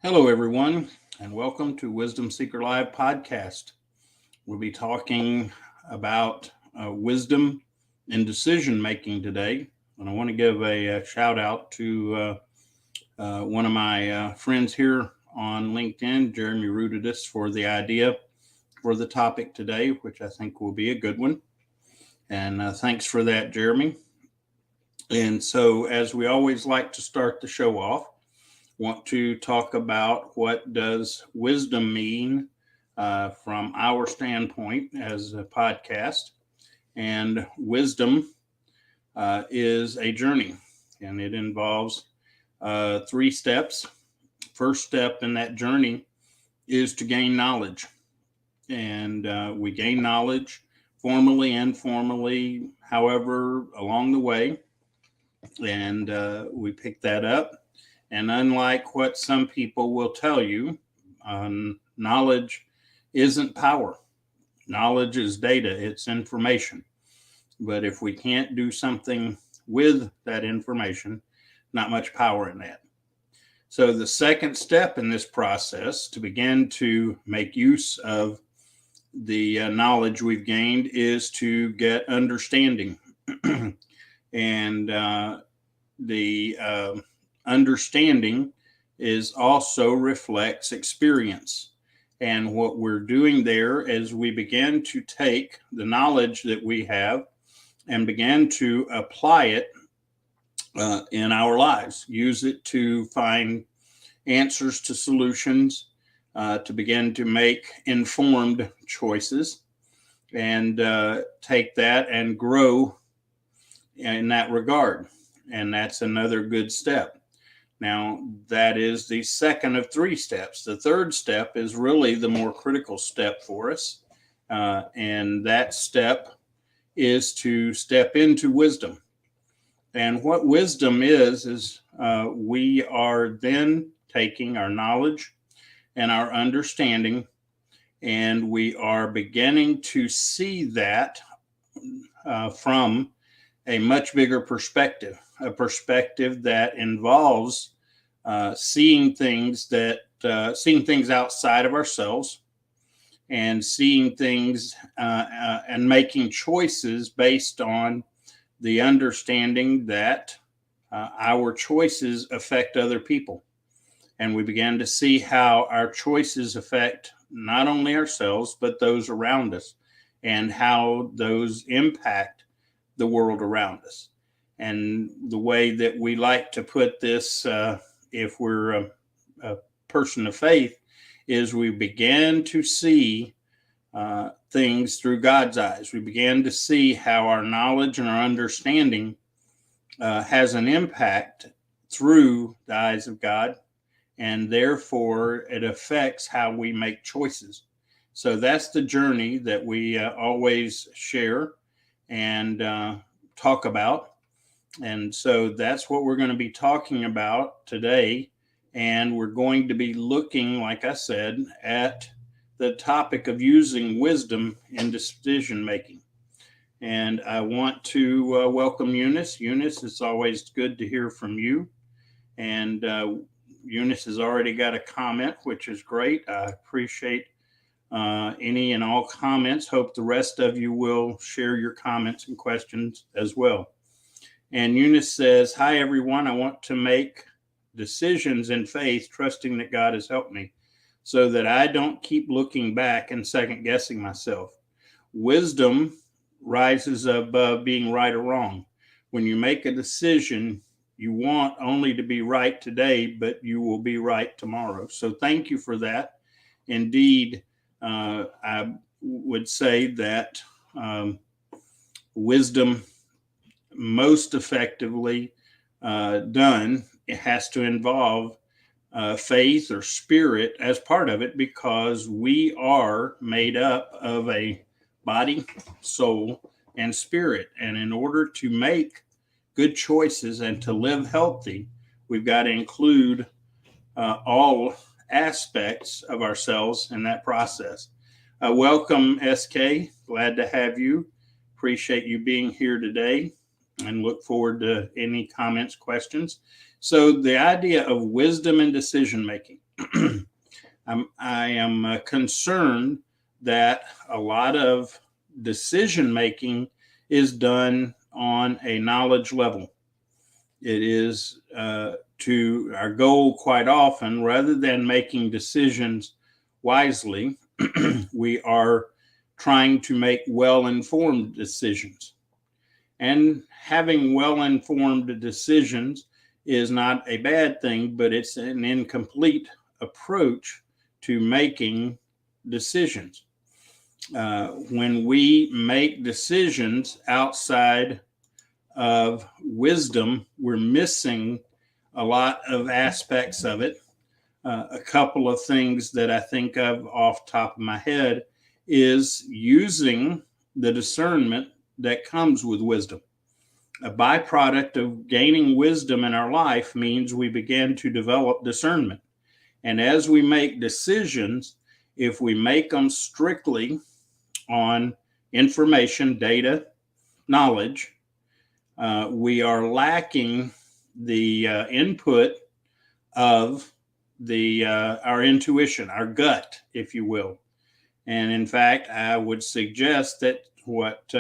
Hello, everyone, and welcome to Wisdom Seeker Live podcast. We'll be talking about wisdom in decision making today. And I want to give a shout out to one of my friends here on LinkedIn, Jeremy Rudidus, for the idea for the topic today, which I think will be a good one. And thanks for that, Jeremy. And so, as we always like to start the show off, want to talk about what does wisdom mean from our standpoint as a podcast. And wisdom is a journey, and it involves three steps. First step in that journey is to gain knowledge, and we gain knowledge formally and informally, however, along the way, and we pick that up. And unlike what some people will tell you, knowledge isn't power. Knowledge is data, it's information. But if we can't do something with that information, not much power in that. So the second step in this process to begin to make use of the knowledge we've gained is to get understanding. And the understanding is also reflects experience. And what we're doing there is we begin to take the knowledge that we have and begin to apply it in our lives, use it to find answers to solutions, to begin to make informed choices, and take that and grow in that regard. And that's another good step. Now, that is the second of three steps. The third step is really the more critical step for us. And that step is to step into wisdom. And what wisdom is we are then taking our knowledge and our understanding, and we are beginning to see that from a much bigger perspective, a perspective that involves seeing things outside of ourselves, and seeing things and making choices based on the understanding that our choices affect other people. And we began to see how our choices affect not only ourselves, but those around us, and how those impact the world around us. And the way that we like to put this, if we're a person of faith, is we began to see things through God's eyes. We began to see how our knowledge and our understanding has an impact through the eyes of God, and therefore it affects how we make choices. So that's the journey that we always share and talk about. And so that's what we're going to be talking about today. And we're going to be looking, like I said, at the topic of using wisdom in decision making. And I want to welcome Eunice. Eunice, it's always good to hear from you. And Eunice has already got a comment, which is great. I appreciate any and all comments. Hope the rest of you will share your comments and questions as well. And Eunice says, "Hi, everyone. I want to make decisions in faith, trusting that God has helped me so that I don't keep looking back and second guessing myself. Wisdom rises above being right or wrong. When you make a decision, you want only to be right today, but you will be right tomorrow." So thank you for that. Indeed, I would say that wisdom most effectively done, it has to involve faith or spirit as part of it, because we are made up of a body, soul, and spirit. And in order to make good choices and to live healthy, we've got to include all aspects of ourselves in that process. Welcome, SK. Glad to have you. Appreciate you being here today, and look forward to any comments, questions. So the idea of wisdom and decision making. I am concerned that a lot of decision making is done on a knowledge level. It is to our goal quite often, rather than making decisions wisely, we are trying to make well-informed decisions. And having well-informed decisions is not a bad thing, but it's an incomplete approach to making decisions. When we make decisions outside of wisdom, we're missing a lot of aspects of it. A couple of things that I think of off the top of my head is using the discernment that comes with wisdom. A byproduct of gaining wisdom in our life means we begin to develop discernment. And as we make decisions, if we make them strictly on information, data, knowledge, we are lacking the input of our intuition, our gut, if you will. And in fact, I would suggest that what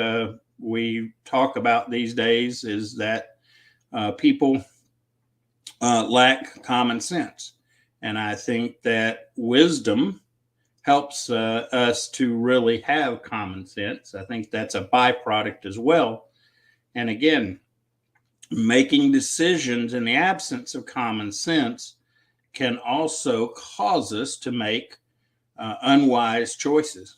we talk about these days is that people lack common sense. And I think that wisdom helps us to really have common sense. I think that's a byproduct as well. And again, making decisions in the absence of common sense can also cause us to make unwise choices.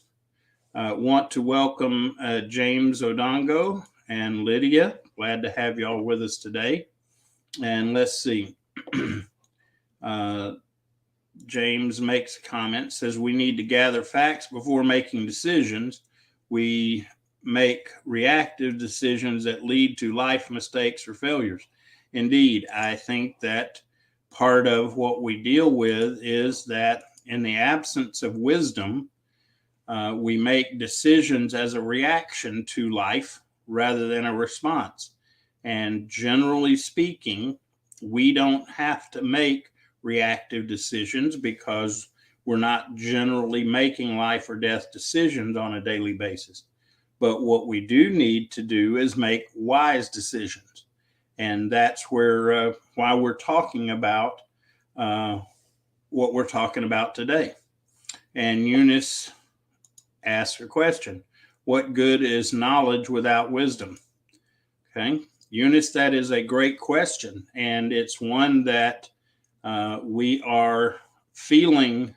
Want to welcome James Odongo and Lydia. Glad to have y'all with us today. And let's see. James makes a comment, says we need to gather facts before making decisions. We make reactive decisions that lead to life mistakes or failures. Indeed, I think that part of what we deal with is that in the absence of wisdom, we make decisions as a reaction to life rather than a response. And generally speaking, we don't have to make reactive decisions because we're not generally making life or death decisions on a daily basis. But what we do need to do is make wise decisions. And that's where why we're talking about what we're talking about today. And Eunice asks a question: what good is knowledge without wisdom? Okay, Eunice, that is a great question. And it's one that we are feeling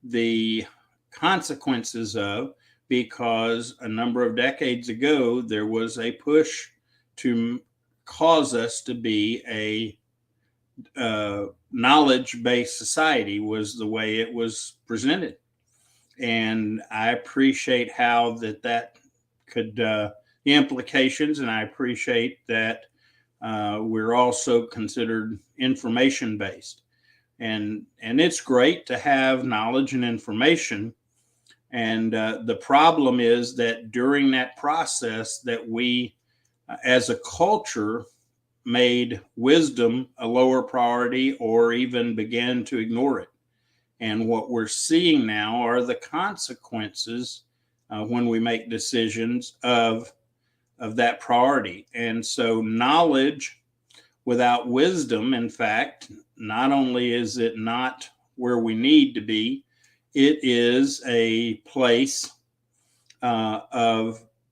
the consequences of, because a number of decades ago, there was a push to cause us to be a knowledge-based society, was the way it was presented. And I appreciate how that could, the implications, and I appreciate that we're also considered information-based. And it's great to have knowledge and information. And the problem is that during that process that we, as a culture, made wisdom a lower priority or even began to ignore it. And what we're seeing now are the consequences when we make decisions of that priority. And so knowledge without wisdom, in fact, not only is it not where we need to be, it is a place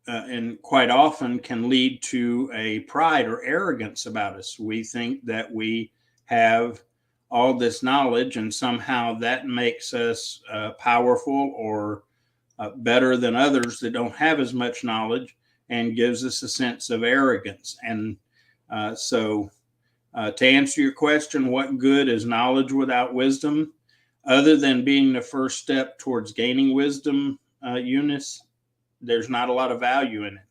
and quite often can lead to a pride or arrogance about us. We think that we have all this knowledge and somehow that makes us powerful or better than others that don't have as much knowledge, and gives us a sense of arrogance. And so to answer your question, what good is knowledge without wisdom? Other than being the first step towards gaining wisdom, Eunice, there's not a lot of value in it,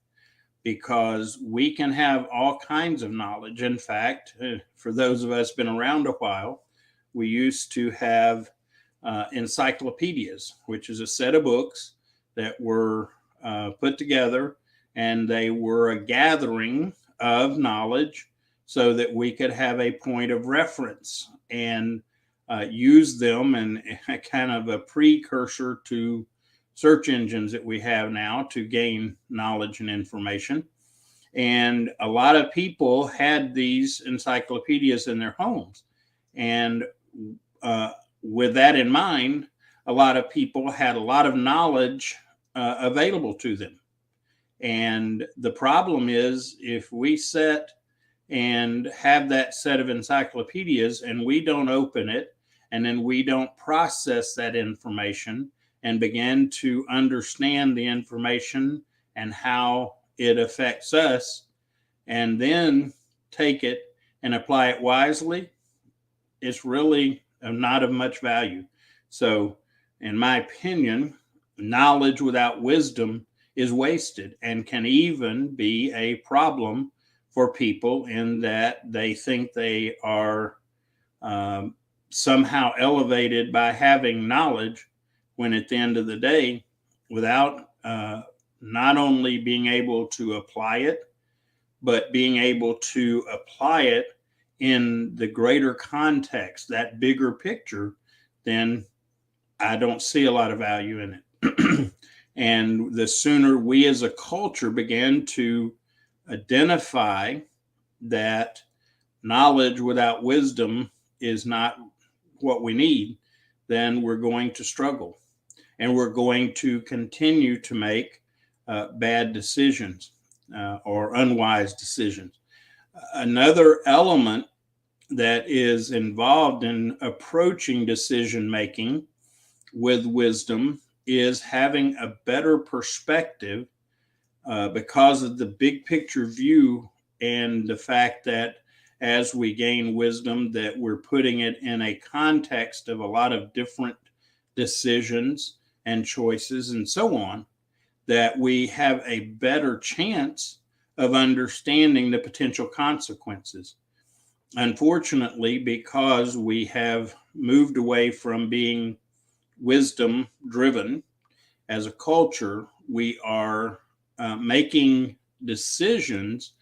because we can have all kinds of knowledge. In fact, for those of us been around a while, we used to have encyclopedias, which is a set of books that were put together, and they were a gathering of knowledge so that we could have a point of reference. And use them and kind of a precursor to search engines that we have now to gain knowledge and information. And a lot of people had these encyclopedias in their homes. And with that in mind, a lot of people had a lot of knowledge available to them. And the problem is, if we sit and have that set of encyclopedias and we don't open it, and then we don't process that information and begin to understand the information and how it affects us, and then take it and apply it wisely, it's really not of much value. So, in my opinion, knowledge without wisdom is wasted and can even be a problem for people in that they think they are somehow elevated by having knowledge, when at the end of the day, without not only being able to apply it, but being able to apply it in the greater context, that bigger picture, then I don't see a lot of value in it. And the sooner we as a culture begin to identify that knowledge without wisdom is not what we need, then we're going to struggle. And we're going to continue to make bad decisions or unwise decisions. Another element that is involved in approaching decision making with wisdom is having a better perspective because of the big picture view, and the fact that as we gain wisdom, that we're putting it in a context of a lot of different decisions and choices and so on, that we have a better chance of understanding the potential consequences. Unfortunately, because we have moved away from being wisdom driven as a culture, we are making decisions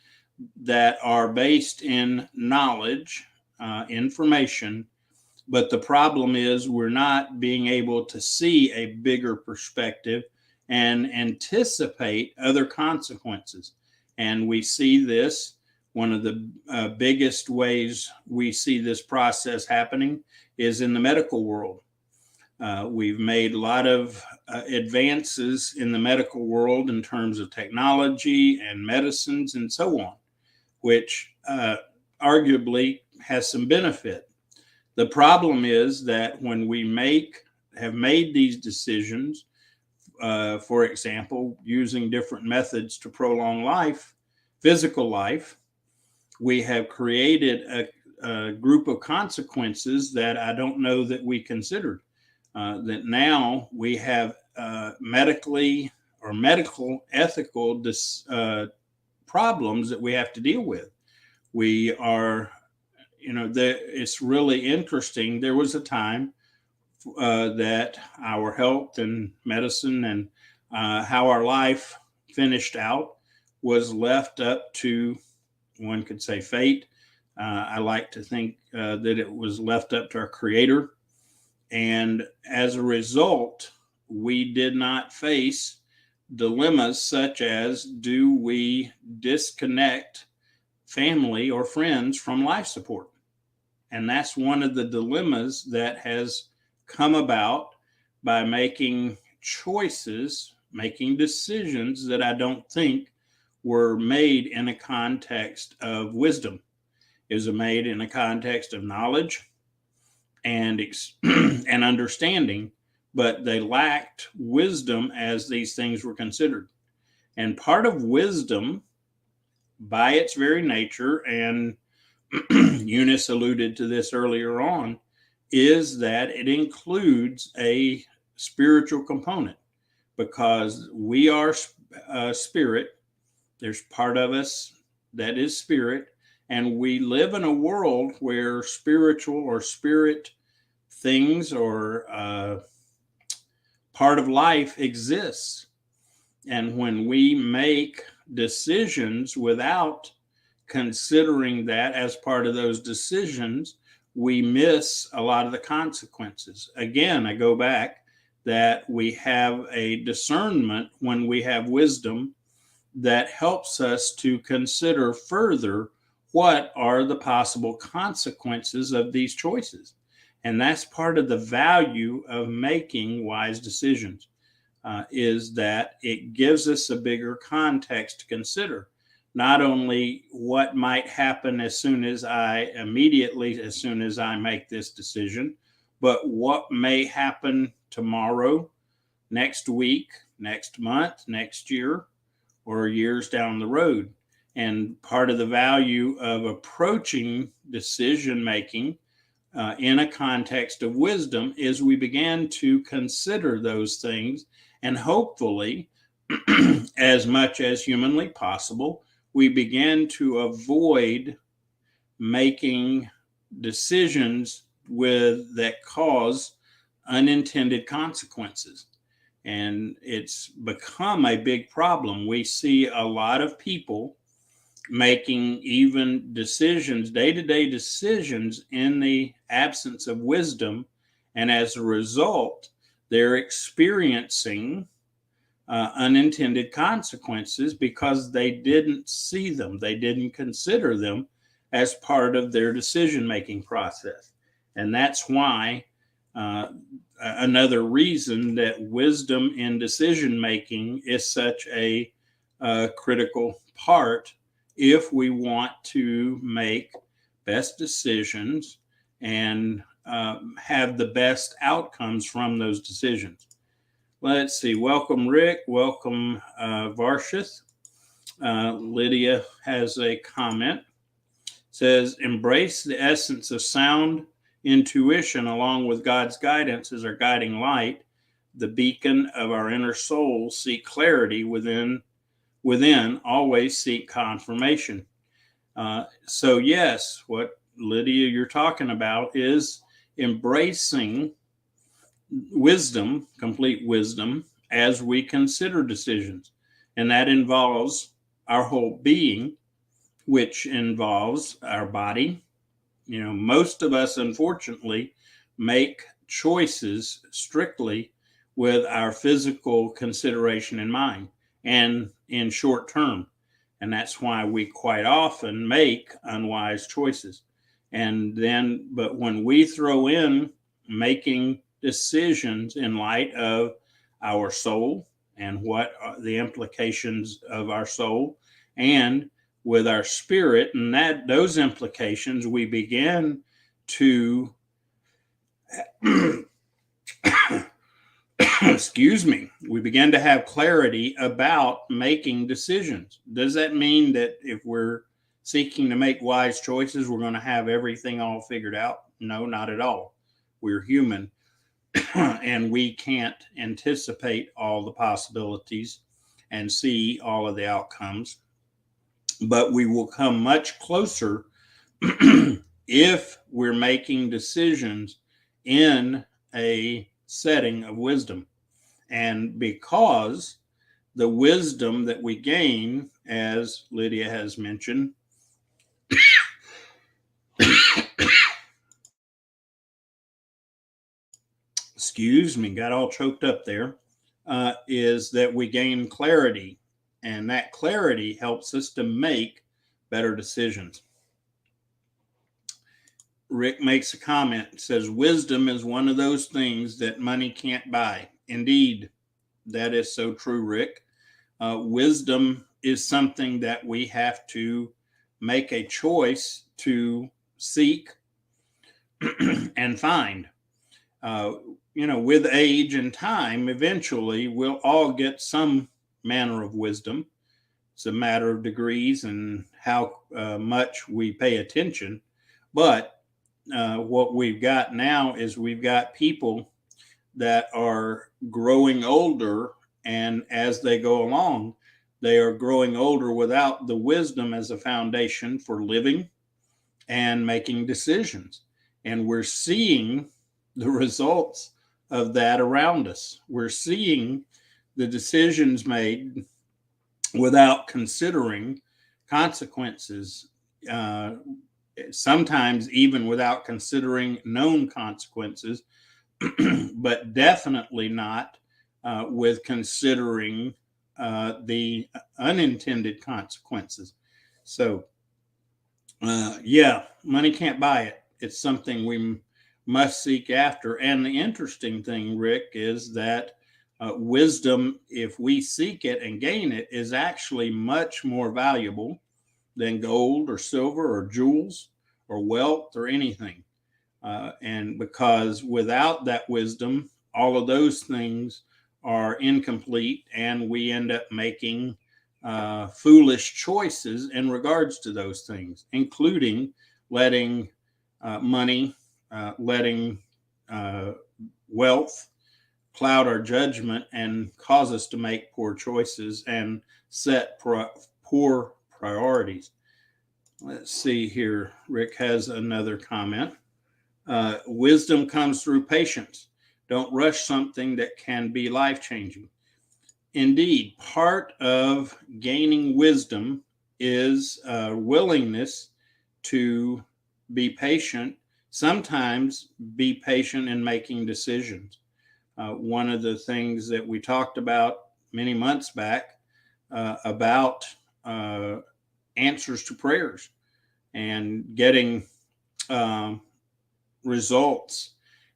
that are based in knowledge, information. But the problem is we're not being able to see a bigger perspective and anticipate other consequences. And we see this, one of the biggest ways we see this process happening is in the medical world. We've made a lot of advances in the medical world in terms of technology and medicines and so on, which arguably has some benefit. The problem is that when we have made these decisions, for example, using different methods to prolong life, physical life, we have created a group of consequences that I don't know that we considered. That now we have medically or medical ethical problems that we have to deal with. We are, it's really interesting. There was a time that our health and medicine and how our life finished out was left up to, one could say, fate. I like to think that it was left up to our Creator. And as a result, we did not face dilemmas such as, do we disconnect family or friends from life support? And that's one of the dilemmas that has come about by making choices, making decisions that I don't think were made in a context of wisdom. It was made in a context of knowledge and understanding, but they lacked wisdom as these things were considered. And part of wisdom, by its very nature, and Eunice alluded to this earlier on, is that it includes a spiritual component, because we are spirit. There's part of us that is spirit, and we live in a world where spiritual or spirit things or part of life exists. And when we make decisions without considering that as part of those decisions, we miss a lot of the consequences. Again, I go back that we have a discernment when we have wisdom that helps us to consider further what are the possible consequences of these choices. And that's part of the value of making wise decisions, is that it gives us a bigger context to consider. Not only what might happen as soon as I make this decision, but what may happen tomorrow, next week, next month, next year, or years down the road. And part of the value of approaching decision making in a context of wisdom is we began to consider those things, and hopefully, as much as humanly possible, we began to avoid making decisions that cause unintended consequences. And it's become a big problem. We see a lot of people making even decisions, day-to-day decisions, in the absence of wisdom. And as a result, they're experiencing unintended consequences because they didn't see them. They didn't consider them as part of their decision-making process. And that's why another reason that wisdom in decision-making is such a critical part if we want to make best decisions and have the best outcomes from those decisions. Let's see. Welcome, Rick. Welcome, Varshith. Lydia has a comment. Says, embrace the essence of sound intuition along with God's guidance as our guiding light, the beacon of our inner soul. Seek clarity within, always seek confirmation. So yes, what Lydia you're talking about is embracing wisdom, complete wisdom, as we consider decisions. And that involves our whole being, which involves our body. You know, most of us, unfortunately, make choices strictly with our physical consideration in mind and in short term. And that's why we quite often make unwise choices. But when we throw in making decisions in light of our soul and what are the implications of our soul, and with our spirit and those implications, we begin to we begin to have clarity about making decisions. Does that mean that if we're seeking to make wise choices, we're going to have everything all figured out? No, not at all. We're human and we can't anticipate all the possibilities and see all of the outcomes. But we will come much closer if we're making decisions in a setting of wisdom. And because the wisdom that we gain, as Lydia has mentioned, got all choked up there, is that we gain clarity. And that clarity helps us to make better decisions. Rick makes a comment, says, wisdom is one of those things that money can't buy. Indeed, that is so true, Rick. Wisdom is something that we have to make a choice to seek and find. With age and time, eventually we'll all get some manner of wisdom. It's a matter of degrees and how much we pay attention. But what we've got now is we've got people that are growing older, and as they go along, they are growing older without the wisdom as a foundation for living and making decisions. And we're seeing the results of that around us. We're seeing the decisions made without considering consequences sometimes even without considering known consequences, but definitely not with considering the unintended consequences. So, yeah, money can't buy it. It's something we must seek after. And the interesting thing, Rick, is that wisdom, if we seek it and gain it, is actually much more valuable than gold or silver or jewels or wealth or anything. And because without that wisdom, all of those things are incomplete, and we end up making foolish choices in regards to those things, including letting money, letting wealth cloud our judgment and cause us to make poor choices and set poor priorities. Let's see here. Rick has another comment. Wisdom comes through patience. Don't rush something that can be life-changing. Indeed, part of gaining wisdom is a willingness to be patient, sometimes be patient in making decisions. One of the things that we talked about many months back about answers to prayers and getting results.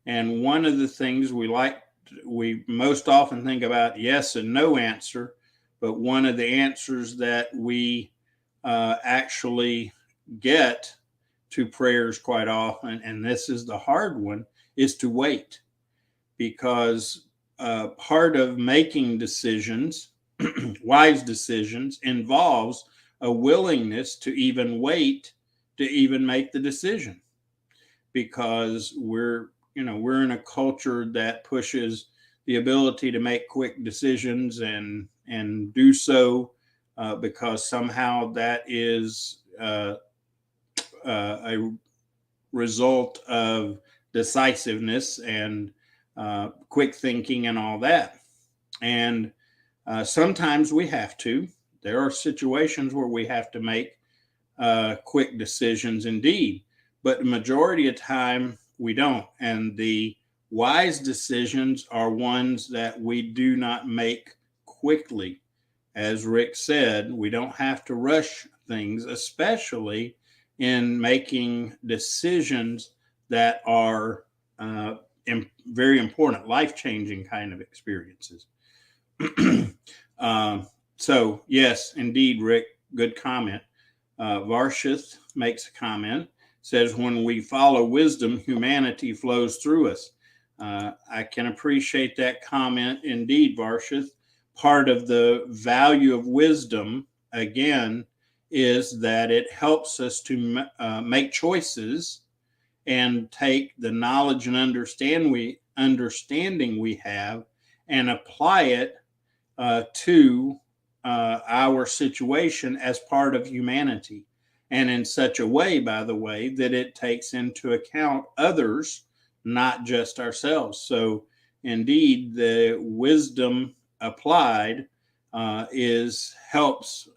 And one of the things we most often think about yes and no answer, but one of the answers that we actually get to prayers quite often, and this is the hard one, is to wait. Because part of making decisions, wise decisions, involves a willingness to even wait to even make the decision. Because we're in a culture that pushes the ability to make quick decisions and do so because somehow that is a result of decisiveness and quick thinking and all that. And sometimes we have to. There are situations where we have to make quick decisions indeed, but the majority of time we don't. And the wise decisions are ones that we do not make quickly. As Rick said, we don't have to rush things, especially in making decisions that are very important, life-changing kind of experiences. So, yes, indeed, Rick, good comment. Varshith makes a comment, says, when we follow wisdom, humanity flows through us. I can appreciate that comment indeed, Varshith. Part of the value of wisdom, again, is that it helps us to make choices and take the knowledge and understanding we have and apply it to our situation as part of humanity. And in such a way, by the way, that it takes into account others, not just ourselves. So indeed, the wisdom applied helps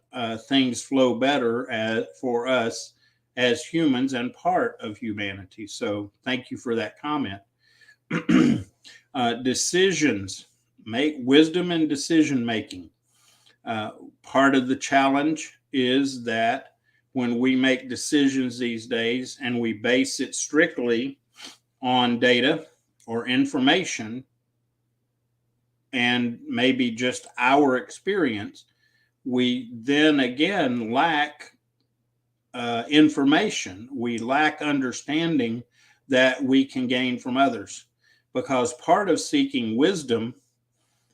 things flow better for us as humans and part of humanity. So thank you for that comment. Decisions, wisdom and decision making. Part of the challenge is that when we make decisions these days and we base it strictly on data or information and maybe just our experience, we then again lack information. We lack understanding that we can gain from others, because part of seeking wisdom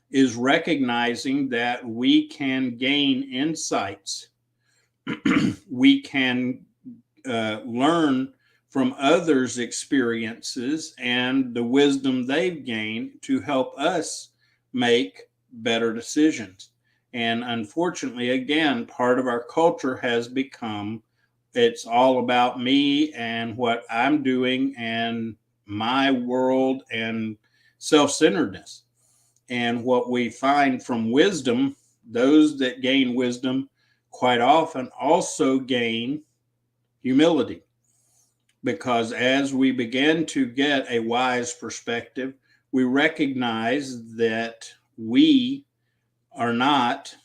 is recognizing that we can gain insights. We can learn from others' experiences and the wisdom they've gained to help us make better decisions. And unfortunately, again, part of our culture has become, it's all about me and what I'm doing and my world and self-centeredness. And what we find from wisdom, those that gain wisdom quite often also gain humility. because as we begin to get a wise perspective, we recognize that we are not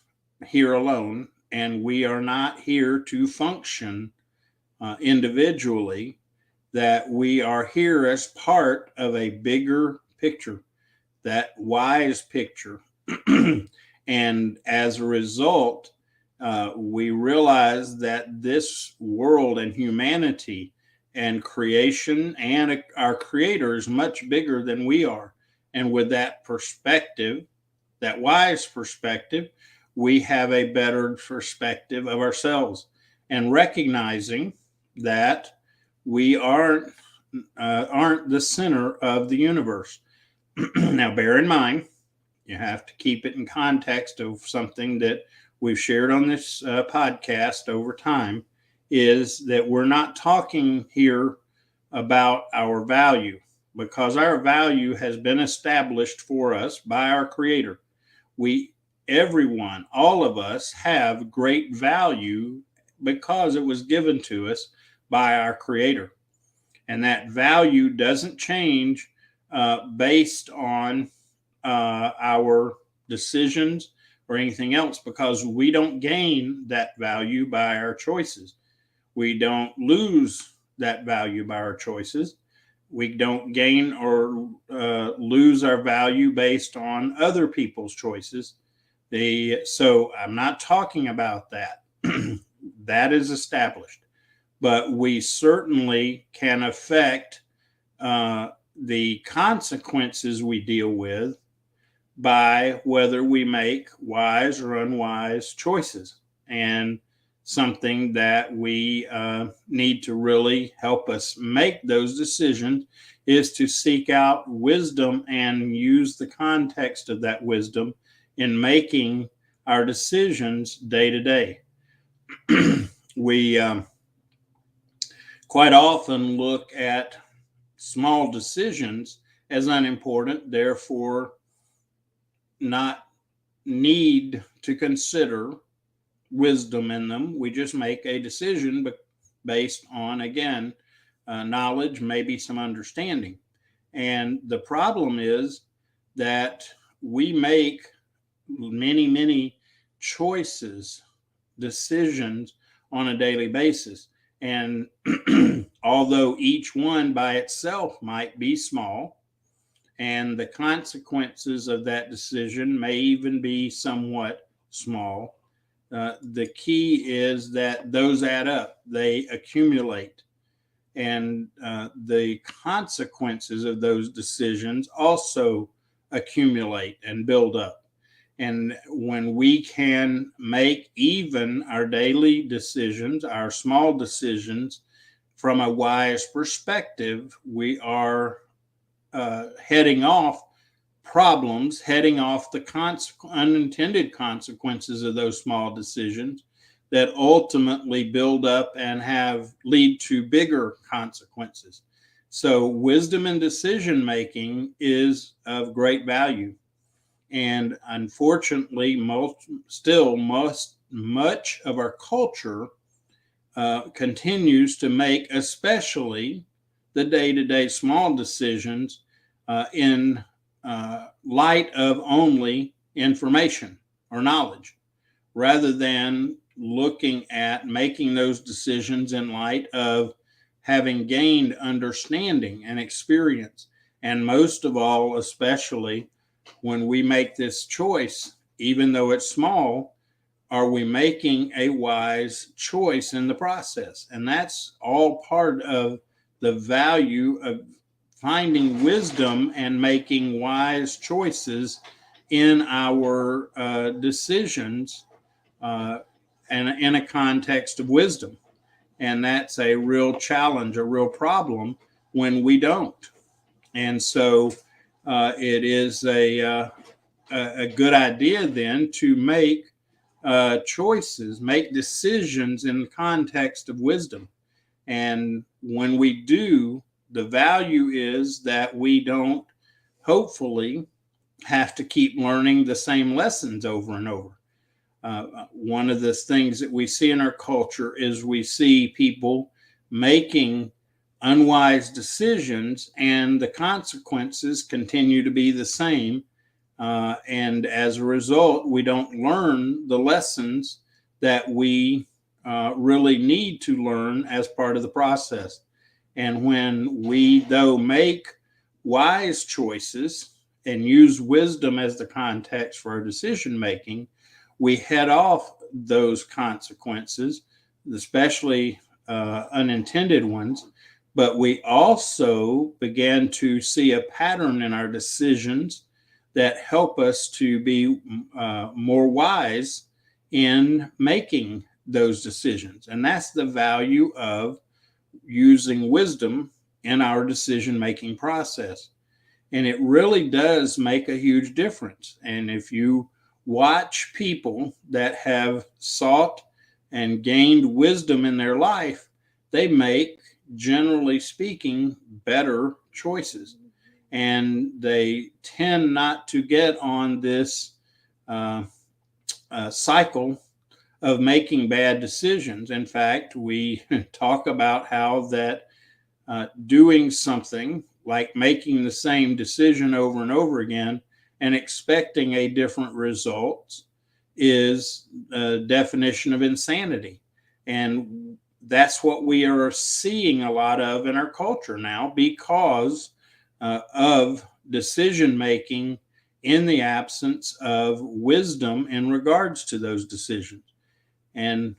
here alone, and we are not here to function individually, that we are here as part of a bigger picture, that wise picture. And as a result, we realize that this world and humanity and creation and our creator is much bigger than we are. And with that perspective, that wise perspective, we have a better perspective of ourselves, and recognizing that we aren't the center of the universe. Now, bear in mind, you have to keep it in context of something that we've shared on this podcast over time, is that we're not talking here about our value, because our value has been established for us by our creator. Everyone, all of us have great value because it was given to us by our creator. And that value doesn't change based on our decisions or anything else, because we don't gain that value by our choices. We don't lose that value by our choices. We don't gain or lose our value based on other people's choices. So I'm not talking about that. That is established. But we certainly can affect the consequences we deal with by whether we make wise or unwise choices. And something that we need to really help us make those decisions is to seek out wisdom and use the context of that wisdom in making our decisions day to day. We quite often look at small decisions as unimportant, therefore not need to consider wisdom in them. We just make a decision based on, again, knowledge, maybe some understanding. And the problem is that we make many, many choices, decisions on a daily basis. And although each one by itself might be small, and the consequences of that decision may even be somewhat small, the key is that those add up, they accumulate. And the consequences of those decisions also accumulate and build up. And when we can make even our daily decisions, our small decisions, from a wise perspective, we are heading off problems, heading off the unintended consequences of those small decisions that ultimately build up and lead to bigger consequences. So wisdom in decision making is of great value. And unfortunately, much of our culture continues to make, especially the day-to-day small decisions, in light of only information or knowledge, rather than looking at making those decisions in light of having gained understanding and experience. And most of all, especially when we make this choice, even though it's small, are we making a wise choice in the process? And that's all part of the value of finding wisdom and making wise choices in our decisions and in a context of wisdom. And that's a real challenge, a real problem when we don't. And so it is a good idea then to make choices, make decisions in the context of wisdom. And when we do, the value is that we don't, hopefully, have to keep learning the same lessons over and over. One of the things that we see in our culture is we see people making unwise decisions, and the consequences continue to be the same. And as a result, we don't learn the lessons that we really need to learn as part of the process. And when we, though, make wise choices and use wisdom as the context for our decision making, we head off those consequences, especially unintended ones. But we also begin to see a pattern in our decisions that help us to be more wise in making those decisions. And that's the value of using wisdom in our decision-making process. And it really does make a huge difference. And if you watch people that have sought and gained wisdom in their life, they make, generally speaking, better choices. And they tend not to get on this cycle of making bad decisions. In fact, we talk about how that doing something like making the same decision over and over again and expecting a different result is a definition of insanity. And that's what we are seeing a lot of in our culture now because of decision making in the absence of wisdom in regards to those decisions. And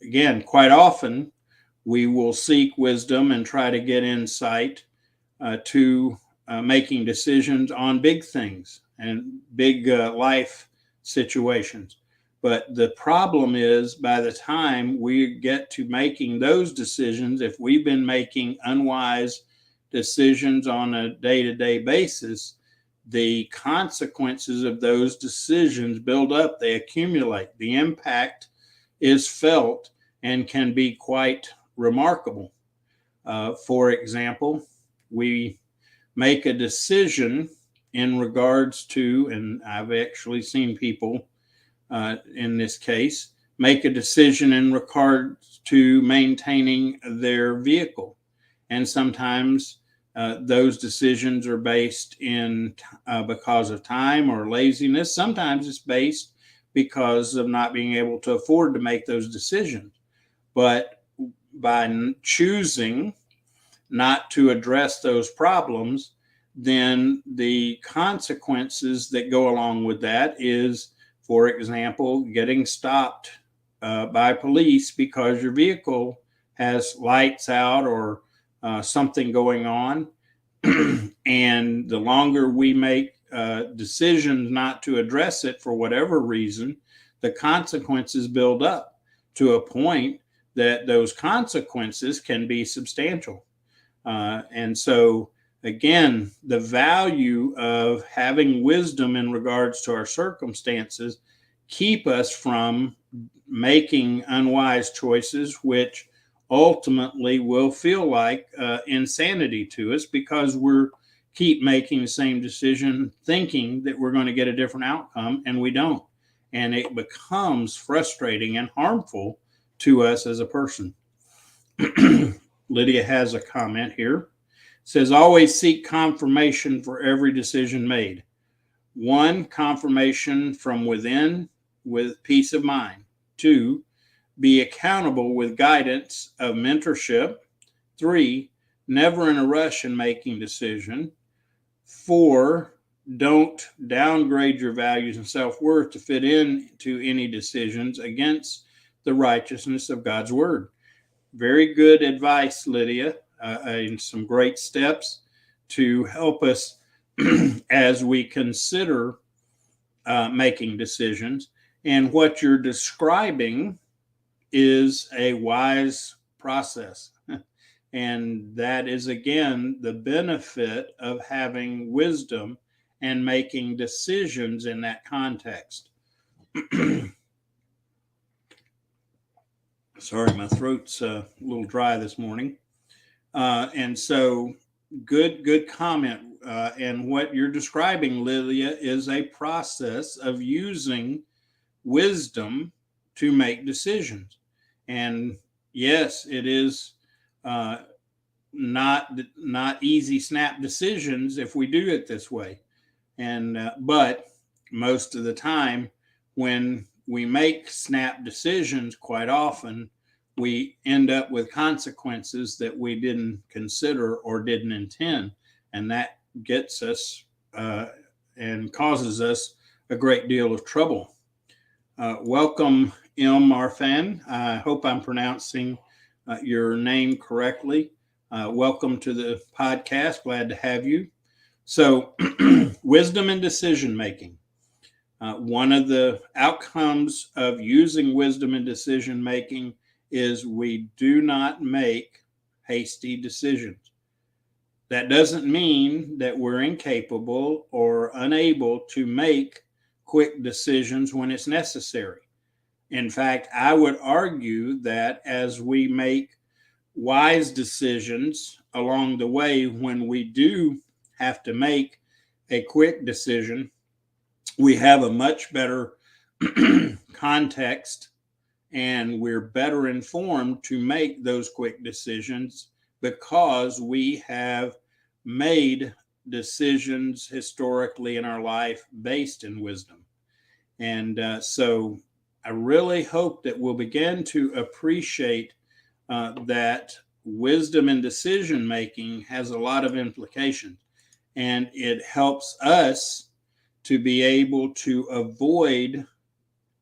again, quite often we will seek wisdom and try to get insight to making decisions on big things and big life situations. But the problem is, by the time we get to making those decisions, if we've been making unwise decisions on a day-to-day basis, the consequences of those decisions build up, they accumulate. The impact is felt and can be quite remarkable. For example, we make a decision in regards to, and I've actually seen people in this case, make a decision in regards to maintaining their vehicle. And sometimes those decisions are based in because of time or laziness. Sometimes it's based because of not being able to afford to make those decisions. But by choosing not to address those problems, then the consequences that go along with that is, for example, getting stopped by police because your vehicle has lights out or something going on. And the longer we make decisions not to address it for whatever reason, the consequences build up to a point that those consequences can be substantial. And so, again, the value of having wisdom in regards to our circumstances keep us from making unwise choices, which ultimately will feel like insanity to us because we're keep making the same decision thinking that we're going to get a different outcome, and we don't. And it becomes frustrating and harmful to us as a person. Lydia has a comment here. It says, always seek confirmation for every decision made. 1, confirmation from within with peace of mind. 2, be accountable with guidance of mentorship. 3, never in a rush in making decision. 4, don't downgrade your values and self-worth to fit into any decisions against the righteousness of God's word. Very good advice, Lydia, and some great steps to help us as we consider making decisions. And what you're describing is a wise process. And that is, again, the benefit of having wisdom and making decisions in that context. Sorry, my throat's a little dry this morning. And so good comment. And what you're describing, Lilia, is a process of using wisdom to make decisions. And yes, it is not easy snap decisions if we do it this way. And but most of the time, when we make snap decisions, quite often we end up with consequences that we didn't consider or didn't intend, and that gets us and causes us a great deal of trouble. Welcome, M. Marfan. I hope I'm pronouncing your name correctly. Welcome to the podcast. Glad to have you. So, wisdom and decision making. One of the outcomes of using wisdom and decision making is we do not make hasty decisions. That doesn't mean that we're incapable or unable to make quick decisions when it's necessary. In fact, I would argue that as we make wise decisions along the way, when we do have to make a quick decision, we have a much better context and we're better informed to make those quick decisions because we have made decisions historically in our life based in wisdom. And so I really hope that we'll begin to appreciate that wisdom in decision making has a lot of implications, and it helps us to be able to avoid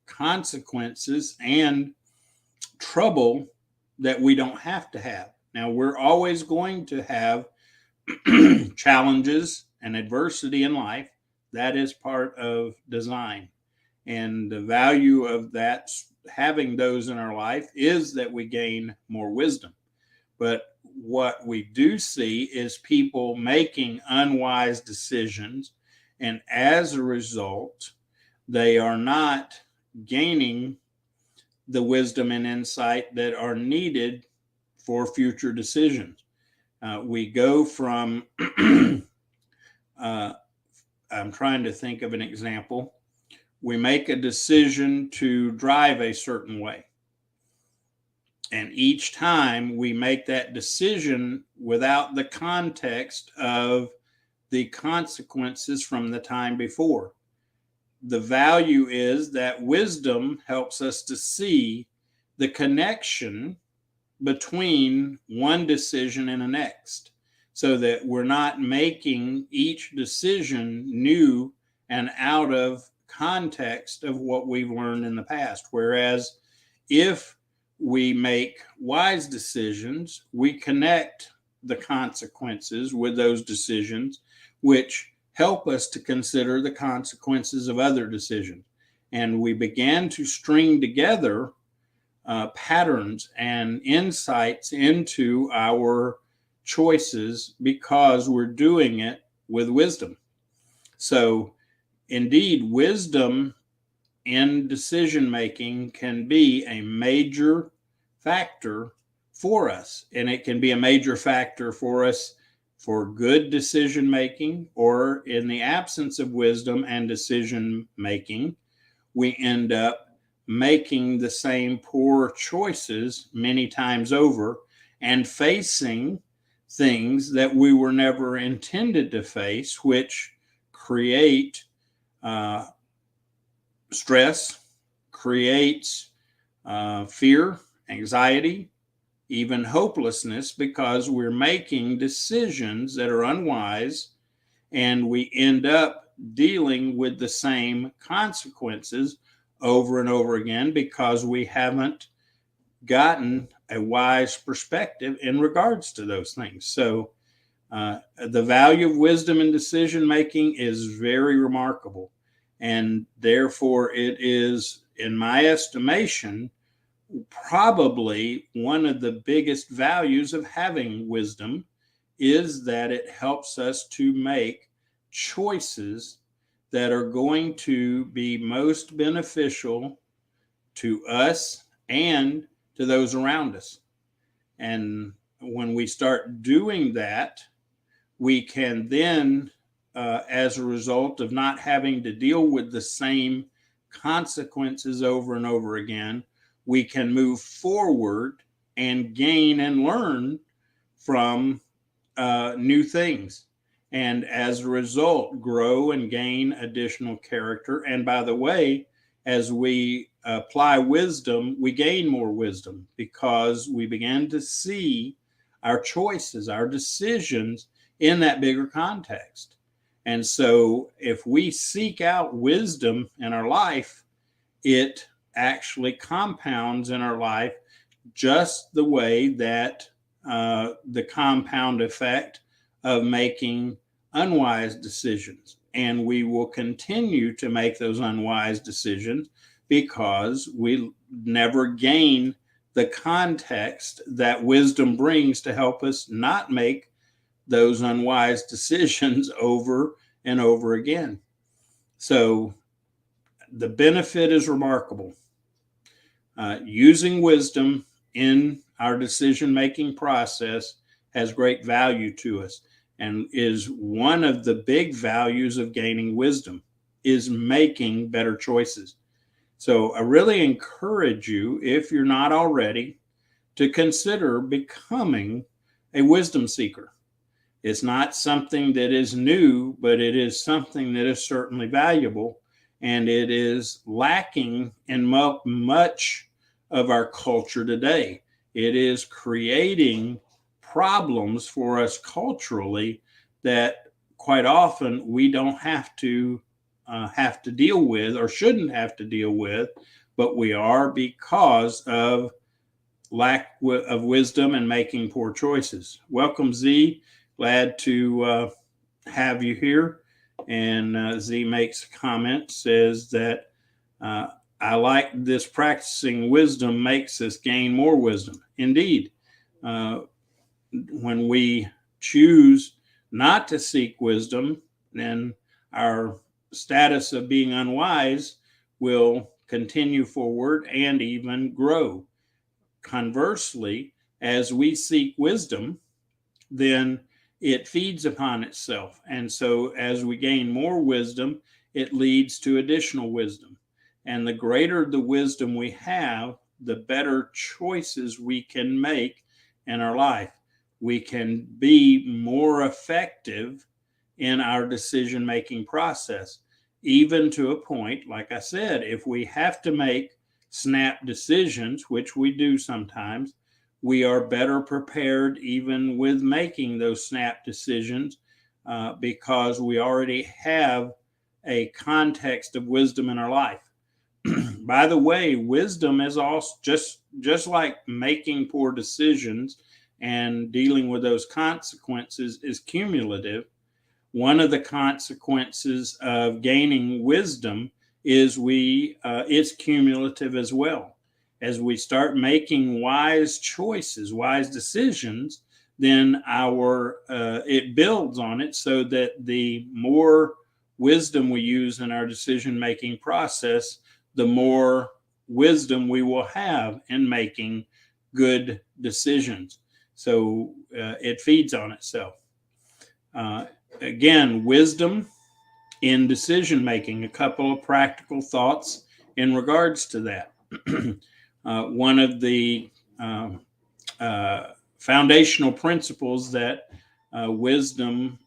consequences and trouble that we don't have to have. Now, we're always going to have challenges and adversity in life. That is part of design. And the value of that, having those in our life, is that we gain more wisdom. But what we do see is people making unwise decisions, and as a result, they are not gaining the wisdom and insight that are needed for future decisions. We go from, I'm trying to think of an example. We make a decision to drive a certain way. And each time we make that decision without the context of the consequences from the time before. The value is that wisdom helps us to see the connection between one decision and the next, so that we're not making each decision new and out of context of what we've learned in the past. Whereas if we make wise decisions, we connect the consequences with those decisions, which help us to consider the consequences of other decisions. And we began to string together patterns and insights into our choices because we're doing it with wisdom. So indeed, wisdom in decision making can be a major factor for us, and it can be a major factor for us for good decision making, or in the absence of wisdom and decision making, we end up making the same poor choices many times over and facing things that we were never intended to face, which create stress, creates fear, anxiety, even hopelessness, because we're making decisions that are unwise, and we end up dealing with the same consequences over and over again because we haven't gotten a wise perspective in regards to those things. So the value of wisdom in decision making is very remarkable. And therefore, it is, in my estimation, probably one of the biggest values of having wisdom is that it helps us to make choices that are going to be most beneficial to us and to those around us. And when we start doing that, we can then, as a result of not having to deal with the same consequences over and over again, we can move forward and gain and learn from new things. And as a result, grow and gain additional character. And by the way, as we apply wisdom, we gain more wisdom because we begin to see our choices, our decisions in that bigger context. And so if we seek out wisdom in our life, it actually compounds in our life just the way that the compound effect of making unwise decisions. And we will continue to make those unwise decisions because we never gain the context that wisdom brings to help us not make those unwise decisions over and over again. So the benefit is remarkable. Using wisdom in our decision-making process has great value to us and is one of the big values of gaining wisdom, is making better choices. So I really encourage you, if you're not already, to consider becoming a wisdom seeker. It's not something that is new, but it is something that is certainly valuable, and it is lacking in much of our culture today. It is creating problems for us culturally that quite often we don't have to deal with or shouldn't have to deal with, but we are because of lack of wisdom and making poor choices. Welcome, Z. Glad to have you here. And Z makes a comment, says that I like this practicing wisdom makes us gain more wisdom. Indeed, when we choose not to seek wisdom, then our status of being unwise will continue forward and even grow. Conversely, as we seek wisdom, then it feeds upon itself. And so as we gain more wisdom, it leads to additional wisdom. And the greater the wisdom we have, the better choices we can make in our life. We can be more effective in our decision-making process, even to a point, like I said, if we have to make snap decisions, which we do sometimes, we are better prepared even with making those snap decisions because we already have a context of wisdom in our life. By the way, wisdom is also just like making poor decisions and dealing with those consequences is cumulative. One of the consequences of gaining wisdom is it's cumulative as well. As we start making wise choices, wise decisions, then it builds on it so that the more wisdom we use in our decision-making process, the more wisdom we will have in making good decisions. So it feeds on itself. Again, wisdom in decision-making, a couple of practical thoughts in regards to that. One of the foundational principles that wisdom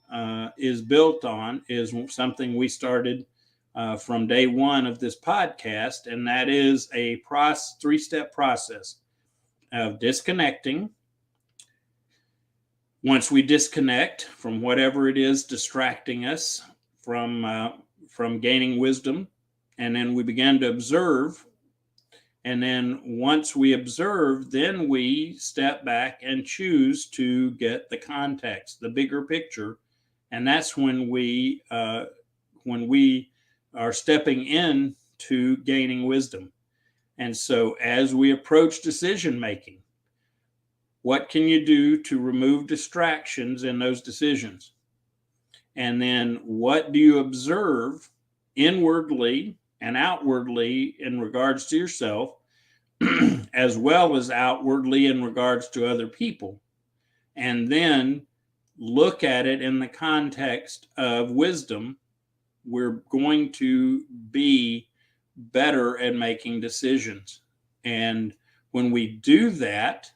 is built on is something we started from day one of this podcast, and that is a three-step process of disconnecting. Once we disconnect from whatever it is distracting us from gaining wisdom, and then we begin to observe. And then once we observe, then we step back and choose to get the context, the bigger picture. And that's when we are stepping in to gaining wisdom. And so as we approach decision making, what can you do to remove distractions in those decisions? And then what do you observe inwardly and outwardly in regards to yourself, as well as outwardly in regards to other people? And then look at it in the context of wisdom. We're going to be better at making decisions. And when we do that,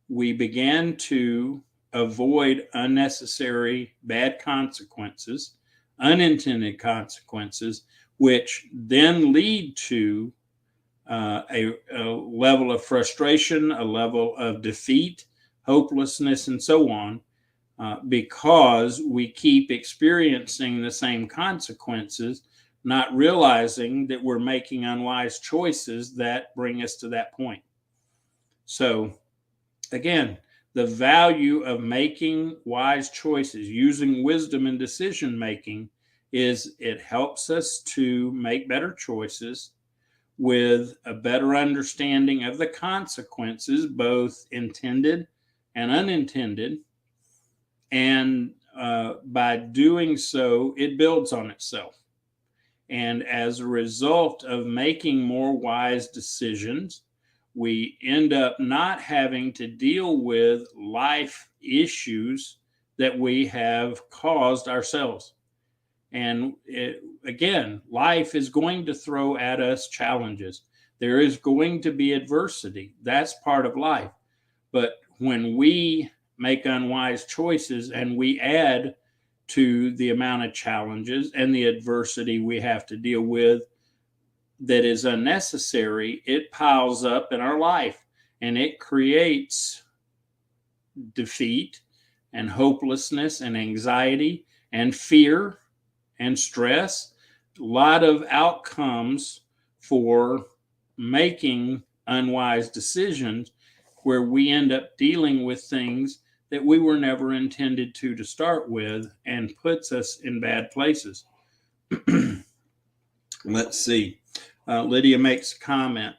we begin to avoid unnecessary bad consequences, unintended consequences, which then lead to a level of frustration, a level of defeat, hopelessness, and so on, because we keep experiencing the same consequences, not realizing that we're making unwise choices that bring us to that point. So, again, the value of making wise choices, using wisdom in decision making, is it helps us to make better choices with a better understanding of the consequences, both intended and unintended. And by doing so, it builds on itself. And as a result of making more wise decisions, we end up not having to deal with life issues that we have caused ourselves. And again, life is going to throw at us challenges. There is going to be adversity. That's part of life. But when we make unwise choices and we add to the amount of challenges and the adversity we have to deal with that is unnecessary, it piles up in our life and it creates defeat and hopelessness and anxiety and fear and stress. A lot of outcomes for making unwise decisions where we end up dealing with things that we were never intended to start with, and puts us in bad places. Let's see. Lydia makes a comment.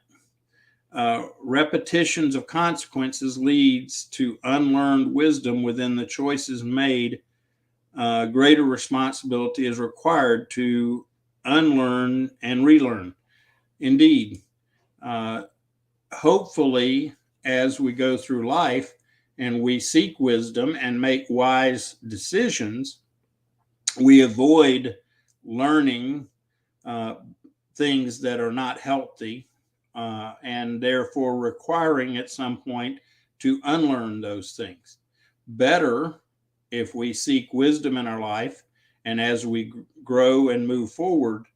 Repetitions of consequences leads to unlearned wisdom within the choices made. Greater responsibility is required to unlearn and relearn. Indeed, hopefully, as we go through life and we seek wisdom and make wise decisions, we avoid learning things that are not healthy, and therefore requiring at some point to unlearn those things. Better if we seek wisdom in our life, and as we grow and move forward,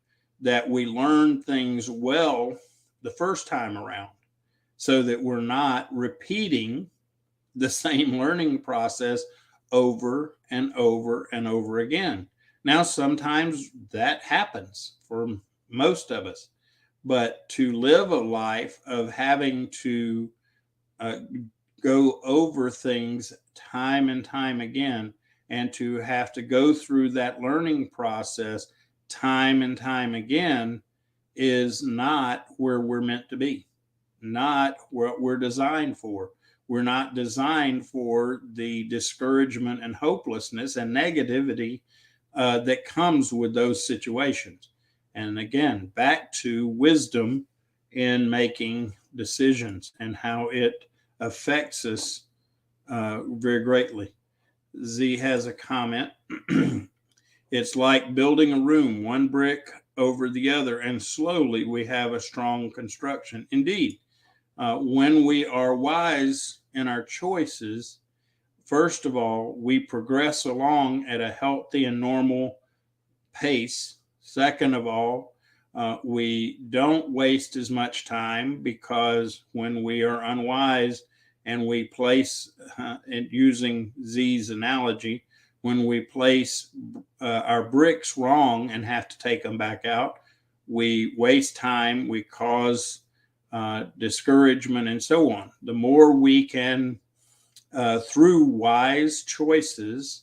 that we learn things well the first time around, so that we're not repeating the same learning process over and over and over again. Now, sometimes that happens for most of us, but to live a life of having to go over things time and time again, and to have to go through that learning process time and time again, is not where we're meant to be, not what we're designed for. We're not designed for the discouragement and hopelessness and negativity that comes with those situations. And again, back to wisdom in making decisions and how it affects us very greatly. Z has a comment. It's like building a room, one brick over the other, and slowly we have a strong construction. Indeed, when we are wise in our choices, first of all, we progress along at a healthy and normal pace. Second of all, we don't waste as much time, because when we are unwise and we place, using Z's analogy, when we place our bricks wrong and have to take them back out, we waste time, we cause discouragement, and so on. The more we can, through wise choices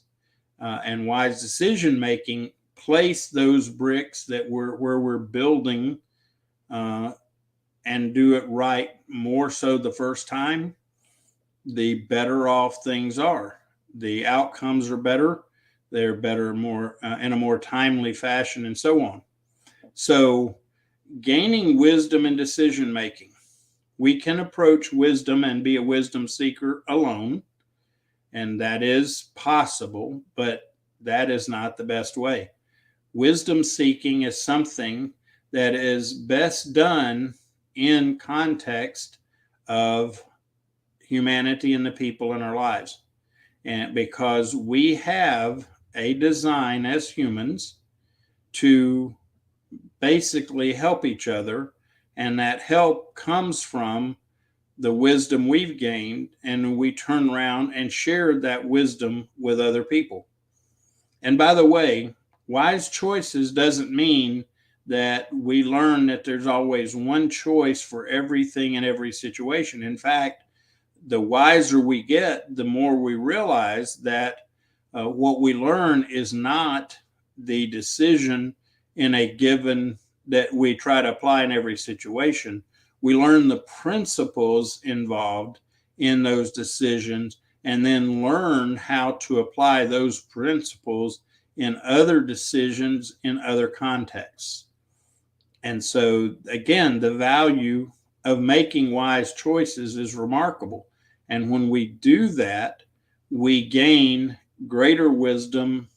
and wise decision making, place those bricks that where we're building, and do it right more so the first time, the better off things are. The outcomes are better. They're better more in a more timely fashion, and so on. So, gaining wisdom in decision making. We can approach wisdom and be a wisdom seeker alone, and that is possible, but that is not the best way. Wisdom seeking is something that is best done in context of humanity and the people in our lives. And because we have a design as humans to basically help each other, and that help comes from the wisdom we've gained, and we turn around and share that wisdom with other people. And by the way, wise choices doesn't mean that we learn that there's always one choice for everything in every situation. In fact, the wiser we get, the more we realize that what we learn is not the decision in a given that we try to apply in every situation. We learn the principles involved in those decisions and then learn how to apply those principles in other decisions in other contexts. And so, again, the value of making wise choices is remarkable. And when we do that, we gain greater wisdom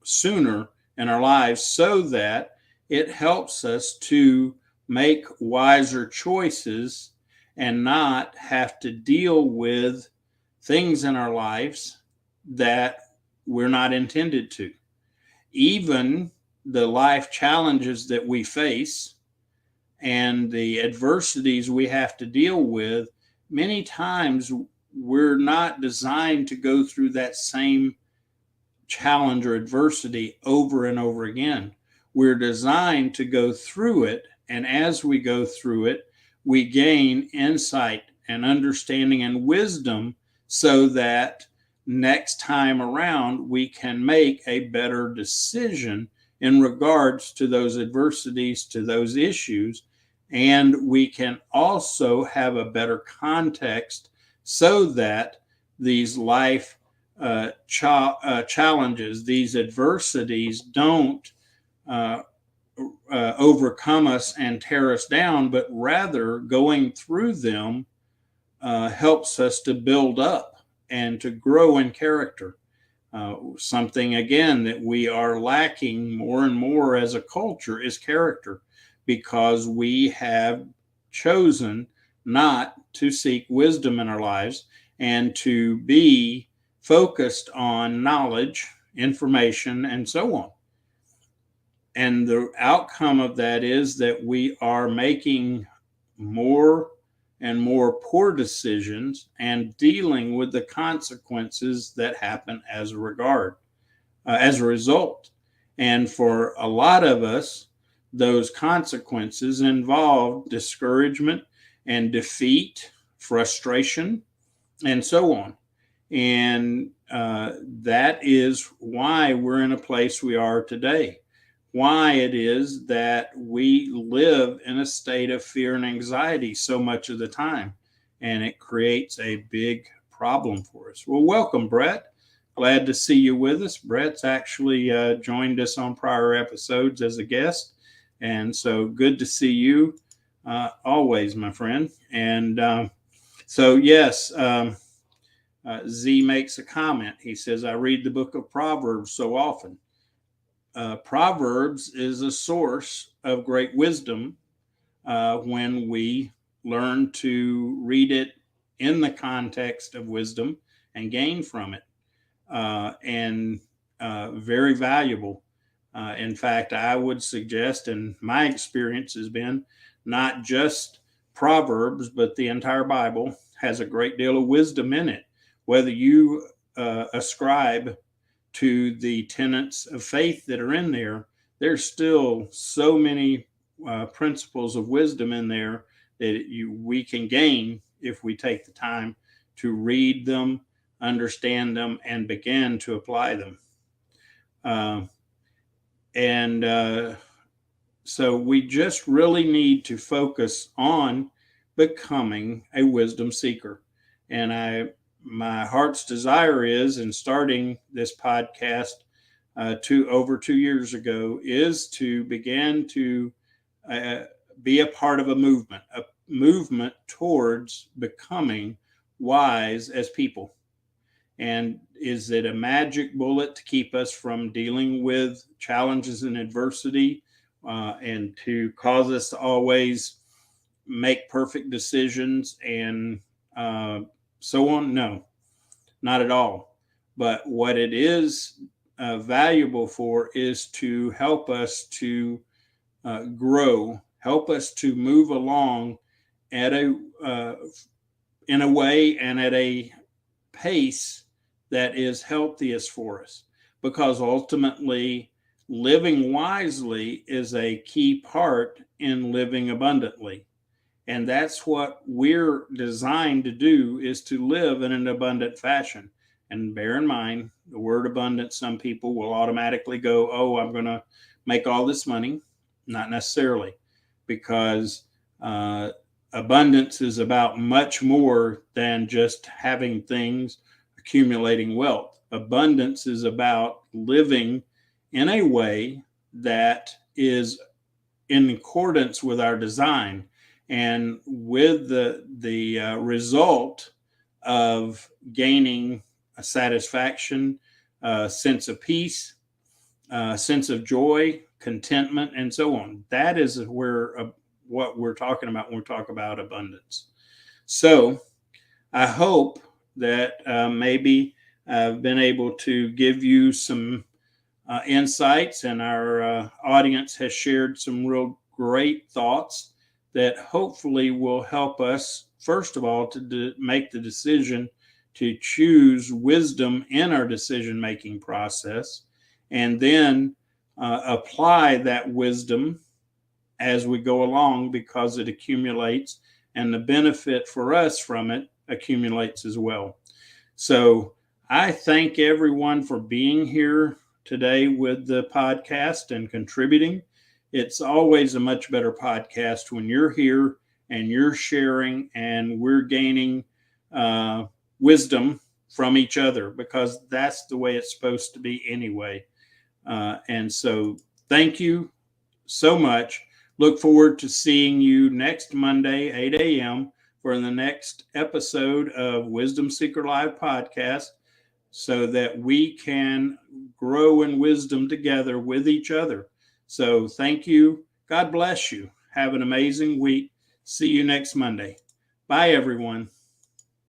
sooner in our lives, so that it helps us to make wiser choices and not have to deal with things in our lives that we're not intended to. Even the life challenges that we face and the adversities we have to deal with, many times we're not designed to go through that same challenge or adversity over and over again. We're designed to go through it, and as we go through it, we gain insight and understanding and wisdom, so that next time around we can make a better decision in regards to those adversities, to those issues, and we can also have a better context, so that these life challenges, these adversities don't overcome us and tear us down, but rather going through them helps us to build up and to grow in character. Something, again, that we are lacking more and more as a culture is character, because we have chosen not to seek wisdom in our lives and to be focused on knowledge, information, and so on. And the outcome of that is that we are making more and more poor decisions and dealing with the consequences that happen as a result. And for a lot of us, those consequences involve discouragement and defeat, frustration, and so on. And that is why we're in a place we are today. Why it is that we live in a state of fear and anxiety so much of the time. And it creates a big problem for us. Well, welcome, Brett. Glad to see you with us. Brett's actually joined us on prior episodes as a guest. And so good to see you always, my friend. And so, yes, Z makes a comment. He says, I read the book of Proverbs so often. Proverbs is a source of great wisdom when we learn to read it in the context of wisdom and gain from it. And very valuable. In fact, I would suggest, and my experience has been, not just Proverbs, but the entire Bible has a great deal of wisdom in it. Whether you ascribe to the tenets of faith that are in there, there's still so many principles of wisdom in there that we can gain if we take the time to read them, understand them, and begin to apply them. So we just really need to focus on becoming a wisdom seeker. And my heart's desire is, in starting this podcast over 2 years ago, is to begin to be a part of a movement towards becoming wise as people. And is it a magic bullet to keep us from dealing with challenges and adversity and to cause us to always make perfect decisions and so on? No, not at all. But what it is valuable for is to help us to grow, help us to move along at in a way and at a pace that is healthiest for us, because ultimately living wisely is a key part in living abundantly. And that's what we're designed to do, is to live in an abundant fashion. And bear in mind, the word abundance, some people will automatically go, oh, I'm going to make all this money. Not necessarily, because abundance is about much more than just having things, accumulating wealth. Abundance is about living in a way that is in accordance with our design, and with the result of gaining a satisfaction, sense of peace, sense of joy, contentment, and so on. That is where what we're talking about when we talk about abundance. So I hope that maybe I've been able to give you some insights, and our audience has shared some real great thoughts that hopefully will help us, first of all, to make the decision to choose wisdom in our decision-making process, and then apply that wisdom as we go along, because it accumulates, and the benefit for us from it accumulates as well. So I thank everyone for being here today with the podcast and contributing. It's always a much better podcast when you're here and you're sharing, and we're gaining wisdom from each other, because that's the way it's supposed to be anyway. And so thank you so much. Look forward to seeing you next Monday, 8 a.m. for the next episode of Wisdom Seeker Live podcast, so that we can grow in wisdom together with each other. So thank you. God bless you. Have an amazing week. See you next Monday. Bye, everyone.